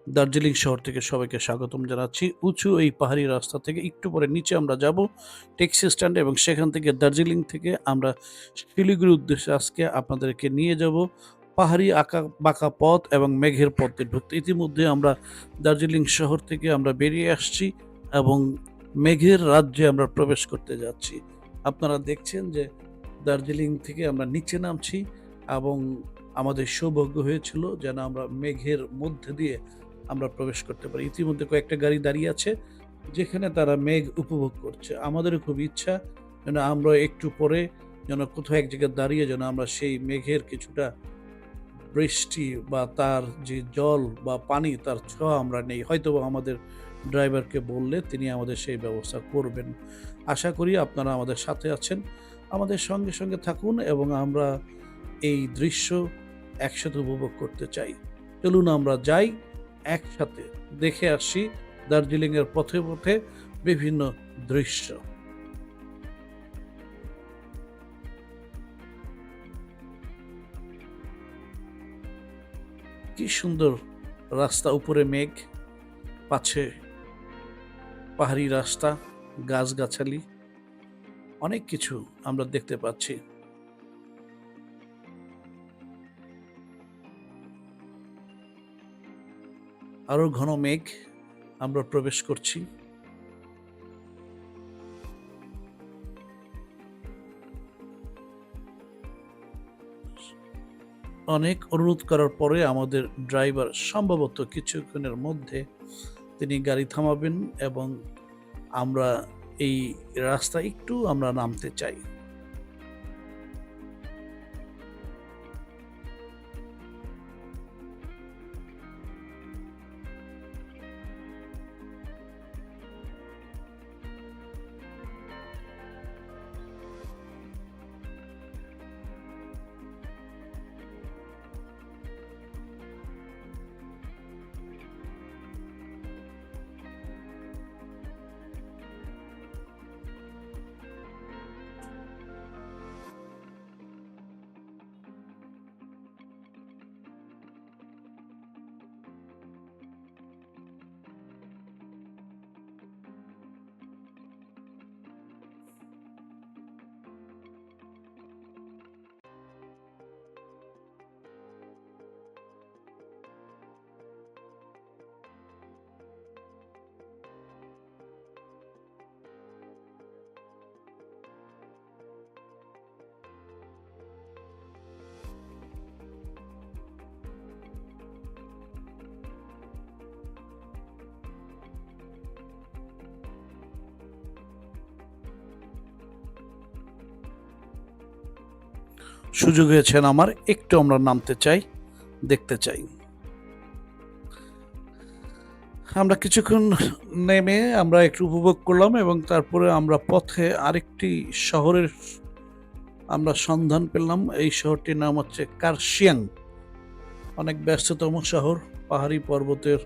দার্জিলিং শহর থেকে সবাইকে স্বাগতম জানাচ্ছি। উঁচু এই পাহাড়ি রাস্তা থেকে একটু পরে নিচে আমরা যাব ট্যাক্সি স্ট্যান্ডে এবং সেখান থেকে দার্জিলিং থেকে আমরা শিলিগুড়ির উদ্দেশ্যে আজকে আপনাদেরকে নিয়ে যাব পাহাড়ি আঁকা-বাঁকা পথ এবং মেঘের পথে ঢুকতে। ইতিমধ্যে আমরা দার্জিলিং শহর থেকে আমরা বেরিয়ে আসছি এবং মেঘের রাজ্যে আমরা প্রবেশ করতে যাচ্ছি। আপনারা দেখছেন যে দার্জিলিং থেকে আমরা নিচে নামছি এবং আমাদের সৌভাগ্য হয়েছিল যেন আমরা মেঘের মধ্যে দিয়ে আমরা প্রবেশ করতে পারি। ইতিমধ্যে কয়েকটা গাড়ি দাঁড়িয়ে আছে, যেখানে তারা মেঘ উপভোগ করছে। আমাদেরও খুব ইচ্ছা যেন আমরা একটু পরে যেন কোথাও এক জায়গায় দাঁড়িয়ে যেন আমরা সেই মেঘের কিছুটা বৃষ্টি বা তার যে জল বা পানি তার ছোঁয়া আমরা নেই। হয়তোবা আমাদের ড্রাইভারকে বললে তিনি আমাদের সেই ব্যবস্থা করবেন। আশা করি আপনারা আমাদের সাথে আছেন। আমাদের সঙ্গে থাকুন এবং আমরা এই দৃশ্য একসাথে উপভোগ করতে চাই। চলুন আমরা যাই একসাথে দেখে আসি দার্জিলিংয়ের পথে বিভিন্ন দৃশ্য। কি সুন্দর রাস্তা, উপরে মেঘ, পাছে পাহাড়ি রাস্তা, গাছগাছালি, অনেক কিছু আমরা দেখতে পাচ্ছি। আরো ঘন মেঘ, আমরা প্রবেশ করছি। অনেক অনুরোধ করার পরে আমাদের ড্রাইভার সম্ভবত কিছুক্ষণের মধ্যে তিনি গাড়ি থামাবেন এবং আমরা এই রাস্তায় একটু আমরা নামতে চাই। সুযোগ হয়েছেন আমার, একটু আমরা নামতে চাই, দেখতে চাই। আমরা কিছুক্ষণ নেমে আমরা একটু উপভোগ করলাম এবং তারপরে আমরা পথে আরেকটি শহরের আমরা সন্ধান পেলাম। এই শহরটির নাম হচ্ছে কার্শিয়াং। অনেক ব্যস্ততম শহর, পাহাড়ি পর্বতের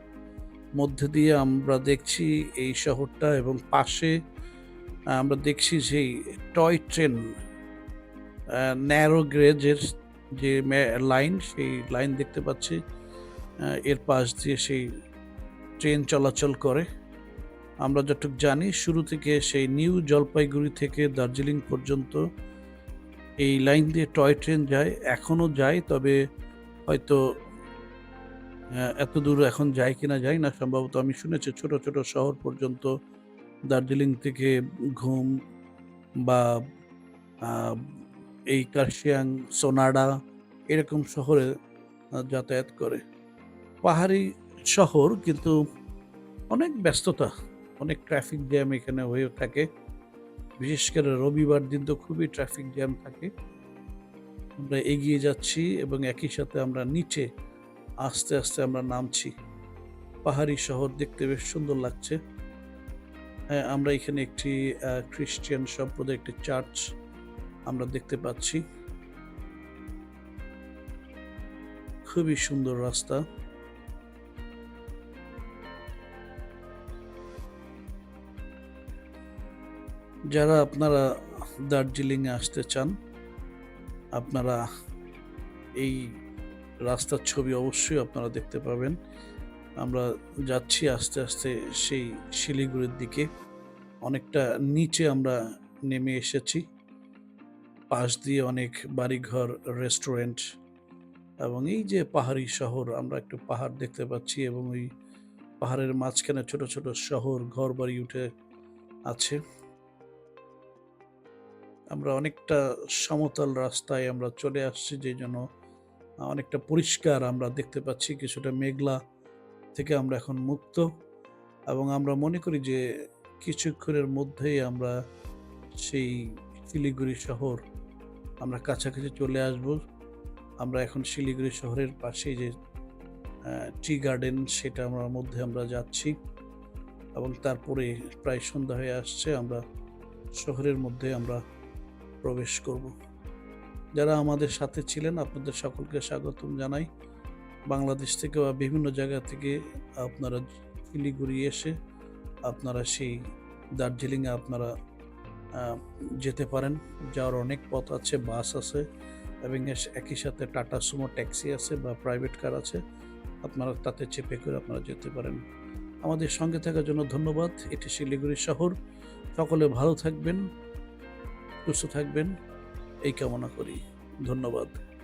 মধ্যে দিয়ে আমরা দেখছি এই শহরটা এবং পাশে আমরা দেখছি সেই টয় ট্রেন, ন্যারো গ্রেজের যে লাইন, সেই লাইন দেখতে পাচ্ছি। এর পাশ দিয়ে সেই ট্রেন চলাচল করে। আমরা যতটুকু জানি শুরু থেকে সেই নিউ জলপাইগুড়ি থেকে দার্জিলিং পর্যন্ত এই লাইন দিয়ে টয় ট্রেন যায়, এখনও যায়, তবে হয়তো এত দূর এখন যায় কিনা যায় না। সম্ভবত আমি শুনেছি ছোট ছোট শহর পর্যন্ত দার্জিলিং থেকে ঘুম বা এই কার্শিয়াং, সোনাডা এরকম শহরে যাতায়াত করে। পাহাড়ি শহর কিন্তু অনেক ব্যস্ততা, অনেক ট্রাফিক জ্যাম এখানে হয়ে থাকে। বিশেষ করে রবিবার দিন তো খুবই ট্রাফিক জ্যাম থাকে। আমরা এগিয়ে যাচ্ছি এবং একই সাথে আমরা নিচে আস্তে আমরা নামছি। পাহাড়ি শহর দেখতে বেশ সুন্দর লাগছে। হ্যাঁ, আমরা এখানে একটি খ্রিস্টান সম্প্রদায়ের একটি চার্চ আমরা দেখতে পাচ্ছি। খুবই সুন্দর রাস্তা। যারা আপনারা দার্জিলিংয়ে আসতে চান, আপনারা এই রাস্তার ছবি অবশ্যই আপনারা দেখতে পাবেন। আমরা যাচ্ছি আস্তে, আস্তে সেই শিলিগুড়ির দিকে। অনেকটা নিচে আমরা নেমে এসেছি। পাশ দিয়ে অনেক বাড়িঘর, রেস্টুরেন্ট এবং এই যে পাহাড়ি শহর, আমরা একটু পাহাড় দেখতে পাচ্ছি এবং ওই পাহাড়ের মাঝখানে ছোট, ছোট শহর, ঘরবাড়ি উঠে আছে। আমরা অনেকটা সমতল রাস্তায় আমরা চলে আসছি, যেজন্য অনেকটা পরিষ্কার আমরা দেখতে পাচ্ছি। কিছুটা মেঘলা থেকে আমরা এখন মুক্ত এবং আমরা মনে করি যে কিছুক্ষণের মধ্যেই আমরা সেই শিলিগুড়ি শহর আমরা কাছাকাছি চলে আসব। আমরা এখন শিলিগুড়ি শহরের পাশেই যে টি গার্ডেন সেটা আমরা মধ্যে আমরা যাচ্ছি এবং তারপরে প্রায় সন্ধ্যা হয়ে আসছে। আমরা শহরের মধ্যে আমরা প্রবেশ করব। যারা আমাদের সাথে ছিলেন আপনাদের সকলকে স্বাগতম জানাই। বাংলাদেশ থেকে বা বিভিন্ন জায়গা থেকে আপনারা শিলিগুড়ি এসে আপনারা সেই দার্জিলিংয়ে আপনারা যেতে পারেন। যাওয়ার অনেক পথ আছে, বাস আছে এবং একই সাথে টাটা সুমো ট্যাক্সি আছে বা প্রাইভেট কার আছে। আপনারা তাতে চেপে করে আপনারা যেতে পারেন। আমাদের সঙ্গে থাকার জন্য ধন্যবাদ। এটি শিলিগুড়ি শহর। সকলে ভালো থাকবেন, সুস্থ থাকবেন এই কামনা করি। ধন্যবাদ।